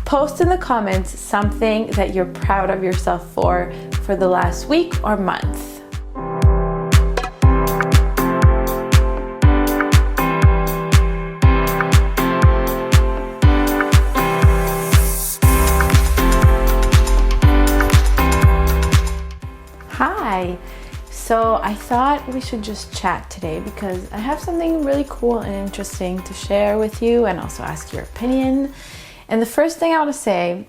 Post in the comments something that you're proud of yourself for the last week or month. Hi. So I thought we should just chat today because I have something really cool and interesting to share with you and also ask your opinion. And the first thing I want to say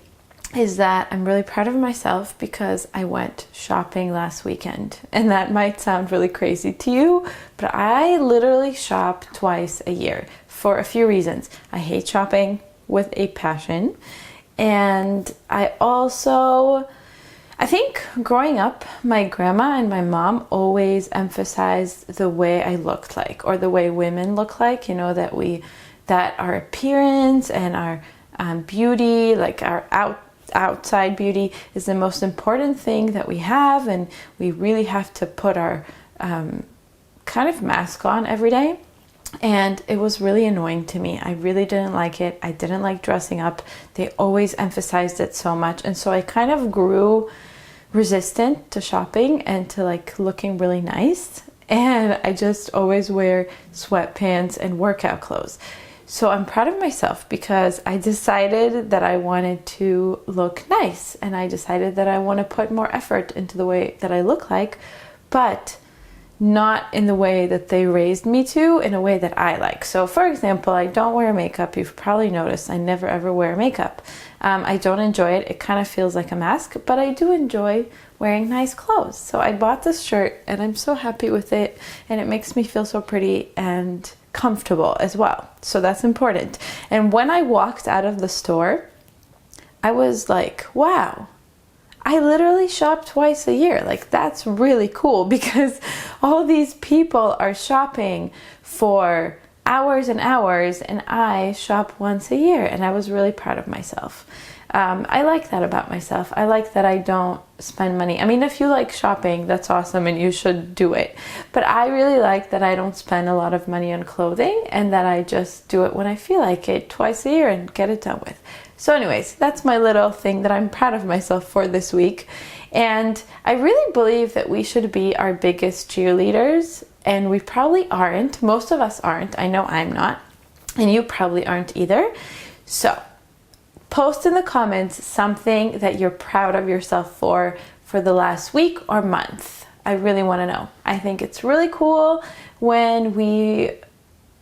is that I'm really proud of myself because I went shopping last weekend. And that might sound really crazy to you, but I literally shop twice a year for a few reasons. I hate shopping with a passion. And I think growing up, my grandma and my mom always emphasized the way I looked like, or the way women look like, you know, that our appearance and our beauty, like our outside beauty, is the most important thing that we have, and we really have to put our kind of mask on every day. And it was really annoying to me. I really didn't like it. I didn't like dressing up. They always emphasized it so much, and so I kind of grew resistant to shopping and to like looking really nice, and I just always wear sweatpants and workout clothes. So I'm proud of myself because I decided that I wanted to look nice, and I decided that I want to put more effort into the way that I look like, but not in the way that they raised me to, in a way that I like. So for example, I don't wear makeup. You've probably noticed I never ever wear makeup. I don't enjoy it. It kind of feels like a mask, but I do enjoy wearing nice clothes. So I bought this shirt and I'm so happy with it, and it makes me feel so pretty and comfortable as well. So that's important. And when I walked out of the store, I was like, wow, I literally shop twice a year. Like, that's really cool, because all these people are shopping for hours and hours, and I shop once a year, and I was really proud of myself. I like that about myself. I like that I don't spend money. I mean, if you like shopping, that's awesome and you should do it. But I really like that I don't spend a lot of money on clothing, and that I just do it when I feel like it twice a year and get it done with. So anyways, that's my little thing that I'm proud of myself for this week. And I really believe that we should be our biggest cheerleaders, and we probably aren't. Most of us aren't. I know I'm not, and you probably aren't either. So post in the comments something that you're proud of yourself for the last week or month. I really want to know. I think it's really cool when we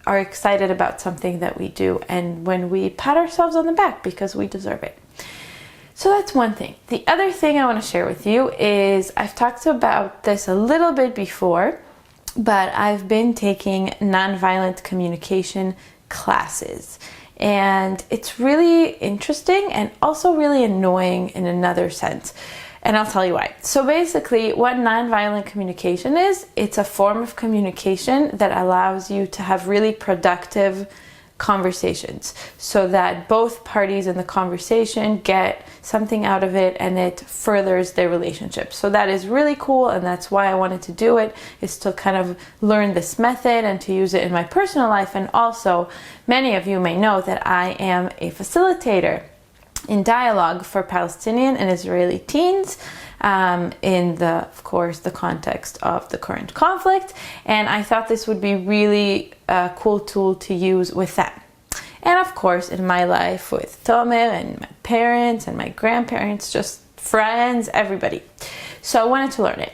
are excited about something that we do, and when we pat ourselves on the back because we deserve it. So that's one thing. The other thing I want to share with you is, I've talked about this a little bit before, but I've been taking nonviolent communication classes. And it's really interesting and also really annoying in another sense. And I'll tell you why. So basically, what nonviolent communication is, it's a form of communication that allows you to have really productive conversations, so that both parties in the conversation get something out of it and it furthers their relationship. So that is really cool, and that's why I wanted to do it, is to kind of learn this method and to use it in my personal life. And also, many of you may know that I am a facilitator in dialogue for Palestinian and Israeli teens, in of course, the context of the current conflict. And I thought this would be really a cool tool to use with them. And of course, in my life with Tomer and my parents and my grandparents, just friends, everybody. So I wanted to learn it.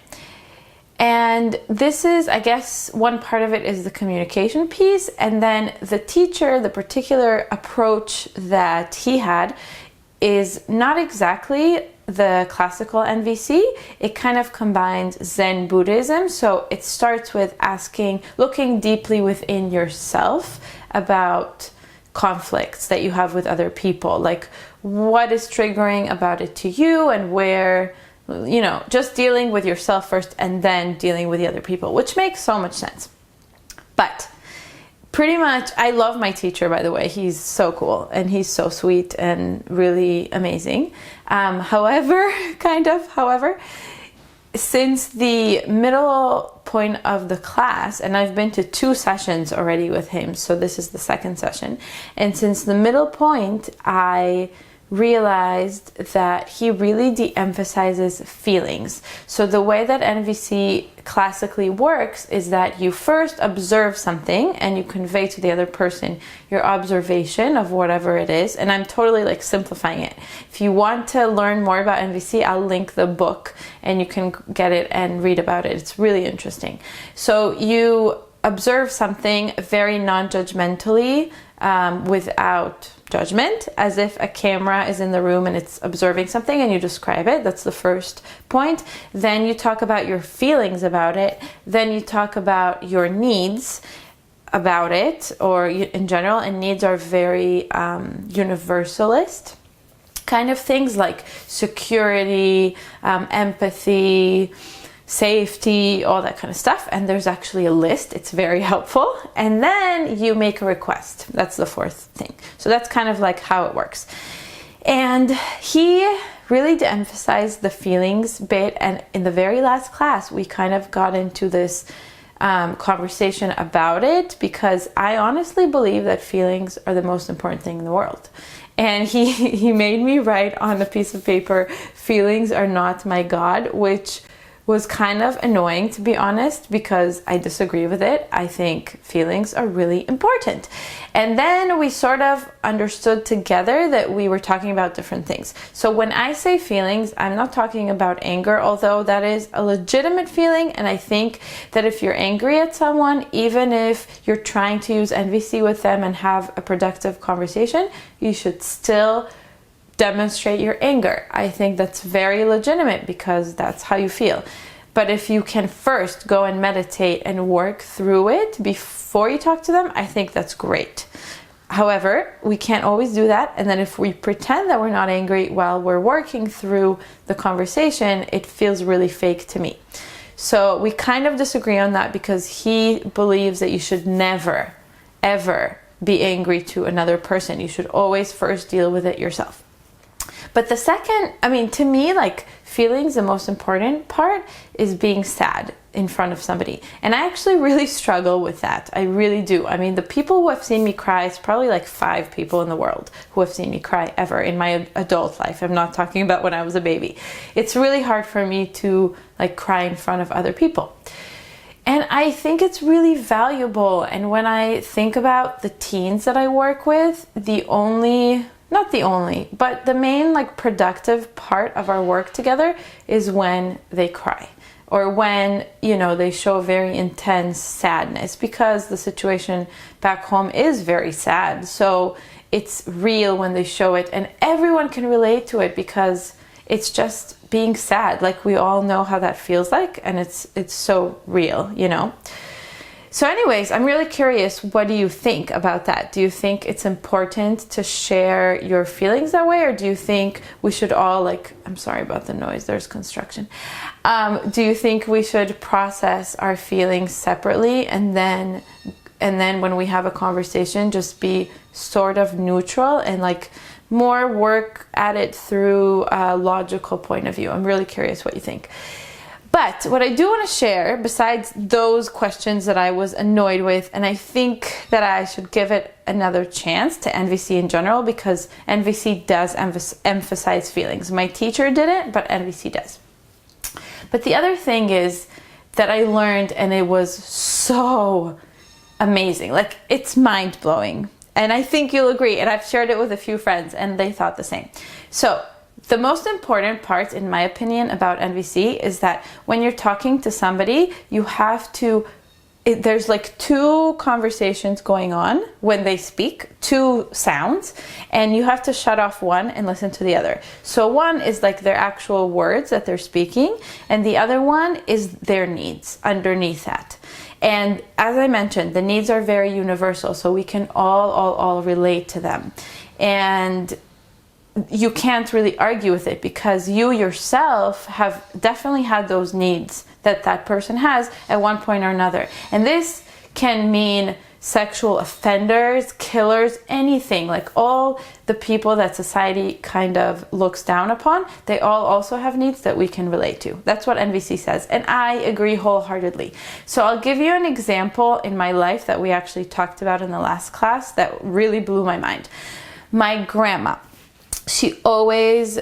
And this is, I guess, one part of it is the communication piece. And then the teacher, the particular approach that he had, is not exactly the classical NVC. It kind of combines Zen Buddhism. So it starts with looking deeply within yourself about conflicts that you have with other people. Like, what is triggering about it to you, and where, just dealing with yourself first and then dealing with the other people, which makes so much sense. But pretty much, I love my teacher, by the way. He's so cool and he's so sweet and really amazing. However, since the middle point of the class, and I've been to 2 sessions already with him, so this is the 2nd session, and since the middle point, I realized that he really de-emphasizes feelings. So the way that NVC classically works is that you first observe something and you convey to the other person your observation of whatever it is. And I'm totally like simplifying it. If you want to learn more about NVC, I'll link the book and you can get it and read about it. It's really interesting. So you observe something very non-judgmentally, without judgment, as if a camera is in the room and it's observing something, and you describe it. That's the first point. Then you talk about your feelings about it. Then you talk about your needs about it, or in general, and needs are very universalist kind of things, like security, empathy, safety, all that kind of stuff. And there's actually a list. It's very helpful. And then you make a request. That's the fourth thing. So that's kind of like how it works. And he really de-emphasized the feelings bit. And in the very last class, we kind of got into this conversation about it, because I honestly believe that feelings are the most important thing in the world. And he made me write on a piece of paper, "Feelings are not my God," which was kind of annoying, to be honest, because I disagree with it. I think feelings are really important. And then we sort of understood together that we were talking about different things. So when I say feelings, I'm not talking about anger, although that is a legitimate feeling. And I think that if you're angry at someone, even if you're trying to use NVC with them and have a productive conversation, you should still demonstrate your anger. I think that's very legitimate, because that's how you feel. But if you can first go and meditate and work through it before you talk to them, I think that's great. However, we can't always do that. And then if we pretend that we're not angry while we're working through the conversation, it feels really fake to me. So we kind of disagree on that, because he believes that you should never, ever be angry to another person. You should always first deal with it yourself. But the second, to me, like, feelings, the most important part is being sad in front of somebody. And I actually really struggle with that. I really do. The people who have seen me cry, it's probably like 5 people in the world who have seen me cry ever in my adult life. I'm not talking about when I was a baby. It's really hard for me to like cry in front of other people. And I think it's really valuable. And when I think about the teens that I work with, not the only, but the main like productive part of our work together is when they cry, or when, they show very intense sadness, because the situation back home is very sad. So it's real when they show it, and everyone can relate to it, because it's just being sad. Like, we all know how that feels like, and it's so real, So anyways, I'm really curious, what do you think about that? Do you think it's important to share your feelings that way? Or do you think we should all I'm sorry about the noise, there's construction. Do you think we should process our feelings separately, and then when we have a conversation, just be sort of neutral and more work at it through a logical point of view? I'm really curious what you think. But what I do want to share, besides those questions that I was annoyed with, and I think that I should give it another chance to NVC in general, because NVC does emphasize feelings. My teacher didn't, but NVC does. But the other thing is that I learned, and it was so amazing. It's mind-blowing. And I think you'll agree. And I've shared it with a few friends, and they thought the same. So the most important part, in my opinion, about NVC is that when you're talking to somebody, you have to, there's 2 conversations going on when they speak, 2 sounds, and you have to shut off one and listen to the other. So one is their actual words that they're speaking, and the other one is their needs underneath that. And as I mentioned, the needs are very universal, so we can all relate to them. And you can't really argue with it, because you yourself have definitely had those needs that person has at one point or another. And this can mean sexual offenders, killers, anything. All the people that society kind of looks down upon, they all also have needs that we can relate to. That's what NVC says, and I agree wholeheartedly. So I'll give you an example in my life that we actually talked about in the last class that really blew my mind. My grandma. she always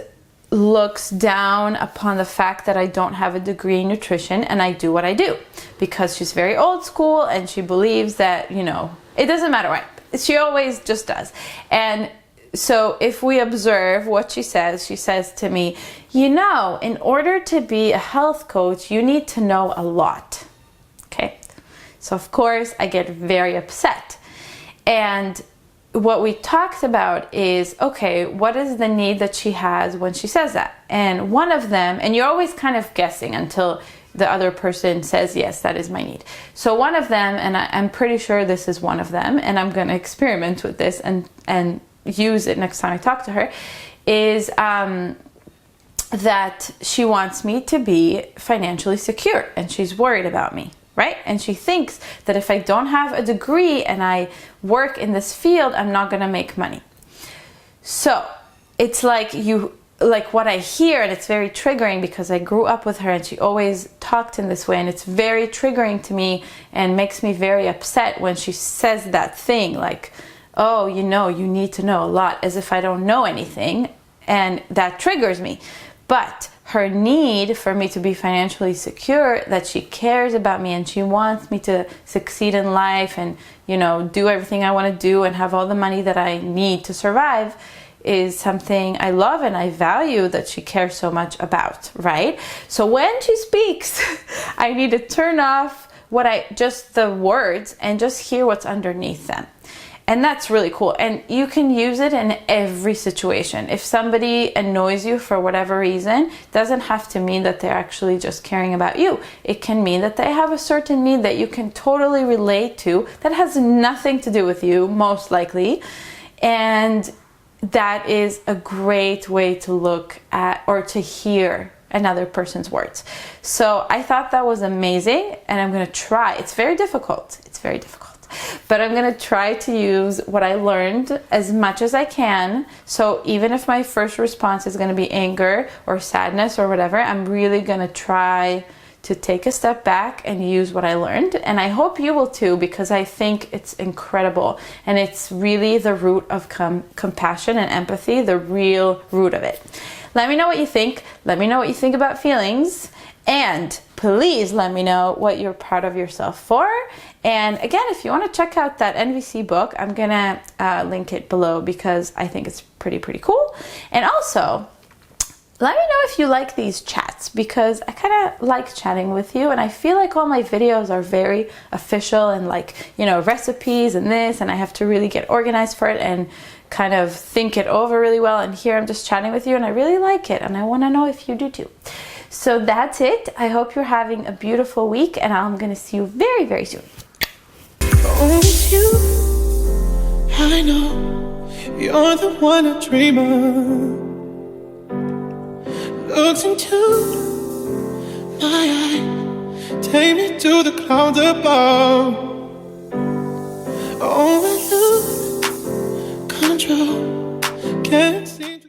looks down upon the fact that I don't have a degree in nutrition and I do what I do, because she's very old school and she believes that, you know, it doesn't matter what. She always just does. And so if we observe what she says to me, you know, in order to be a health coach, you need to know a lot. Okay. So of course I get very upset. And what we talked about is, okay, what is the need that she has when she says that? And one of them, and you're always kind of guessing until the other person says, yes, that is my need. So one of them, and I'm pretty sure this is one of them, and I'm going to experiment with this and use it next time I talk to her, is that she wants me to be financially secure and she's worried about me. Right? And she thinks that if I don't have a degree and I work in this field, I'm not going to make money. So it's like what I hear, and it's very triggering because I grew up with her and she always talked in this way, and it's very triggering to me and makes me very upset when she says that thing like, oh, you know, you need to know a lot, as if I don't know anything, and that triggers me. But her need for me to be financially secure, that she cares about me and she wants me to succeed in life and, you know, do everything I want to do and have all the money that I need to survive, is something I love and I value that she cares so much about, right? So when she speaks, I need to turn off just the words and just hear what's underneath them. And that's really cool. And you can use it in every situation. If somebody annoys you for whatever reason, it doesn't have to mean that they're actually just caring about you. It can mean that they have a certain need that you can totally relate to that has nothing to do with you, most likely. And that is a great way to look at or to hear another person's words. So I thought that was amazing, and I'm going to try. It's very difficult. It's very difficult. But I'm going to try to use what I learned as much as I can. So even if my first response is going to be anger or sadness or whatever, I'm really going to try to take a step back and use what I learned. And I hope you will too, because I think it's incredible. And it's really the root of compassion and empathy, the real root of it. Let me know what you think. Let me know what you think about feelings. And please let me know what you're proud of yourself for. And again, if you want to check out that NVC book, I'm going to link it below because I think it's pretty cool. And also, let me know if you like these chats, because I kind of like chatting with you, and I feel like all my videos are very official and like, you know, recipes and this, and I have to really get organized for it and kind of think it over really well. And here I'm just chatting with you and I really like it, and I want to know if you do too. So that's it. I hope you're having a beautiful week, and I'm going to see you very soon. With you, I know you're the one I dream of. Looks into my eyes, take me to the clouds above. Oh, I lose control, can't see.